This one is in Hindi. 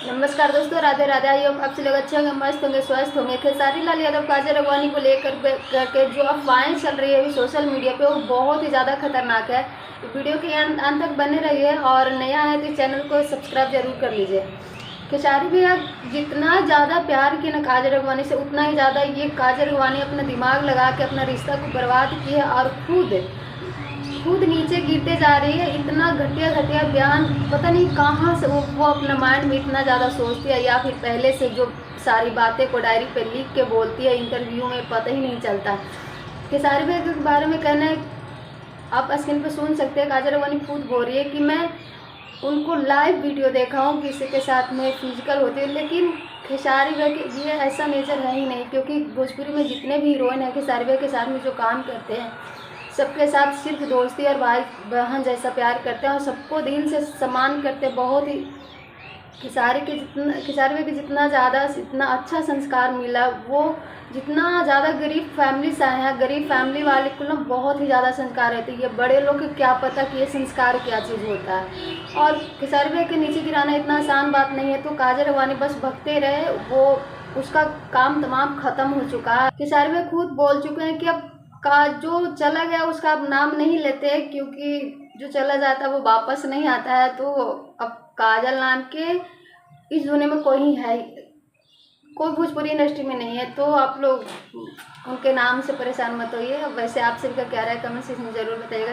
नमस्कार दोस्तों, राधे राधे। आई होप आप सब लोग अच्छे होंगे, मस्त होंगे, स्वस्थ होंगे। खेसारी लाल यादव काजल राघवानी को लेकर करके जो अफवाहें चल रही है अभी सोशल मीडिया पे, वो बहुत ही ज़्यादा खतरनाक है। वीडियो के अंत तक बने रहिए और नया है तो चैनल को सब्सक्राइब जरूर कर लीजिए। खेसारी भैया जितना ज़्यादा प्यार किए ना काजल राघवानी से, उतना ही ज़्यादा ये काजल राघवानी अपना दिमाग लगा के अपना रिश्ता को बर्बाद किया और खुद नीचे गिरते जा रही है। इतना घटिया घटिया बयान, पता नहीं कहाँ से वो अपना माइंड में इतना ज़्यादा सोचती है, या फिर पहले से जो सारी बातें को डायरी पे लिख के बोलती है इंटरव्यू में, पता ही नहीं चलता। खेसारी भाई के बारे में कहना है, आप स्क्रीन पे सुन सकते हैं। काजल राघवानी खुद बोल रही है कि मैं उनको लाइव वीडियो देखा हूँ किसी के साथ में फिजिकल होती है, लेकिन खेसारी भाई के ये ऐसा नेचर है ही नहीं। क्योंकि भोजपुरी में जितने भी हीरोइन हैं खेसारी भाई के साथ में जो काम करते हैं, सबके साथ सिर्फ दोस्ती और भाई बहन जैसा प्यार करते हैं और सबको दिल से सम्मान करते हैं। बहुत ही खेसारी भाई के जितना ज़्यादा इतना अच्छा संस्कार मिला, वो जितना ज़्यादा गरीब फैमिली से आए हैं, गरीब फैमिली वाले को ना बहुत ही ज़्यादा संस्कार रहते हैं। ये बड़े लोग को क्या पता कि ये संस्कार क्या चीज़ होता है। और खेसारी भाई के नीचे गिराना इतना आसान बात नहीं है, तो काजल राघवानी बस भगते रहे, वो उसका काम तमाम ख़त्म हो चुका है। खेसारी भाई खुद बोल चुके हैं कि अब का जो चला गया उसका अब नाम नहीं लेते, क्योंकि जो चला जाता है वो वापस नहीं आता है। तो अब काजल नाम के इस दुनिया में कोई है, कोई भोजपुरी इंडस्ट्री में नहीं है। तो आप लोग उनके नाम से परेशान मत होइए। वैसे आप सबका क्या राय कमेंट सेक्शन में ज़रूर बताइएगा।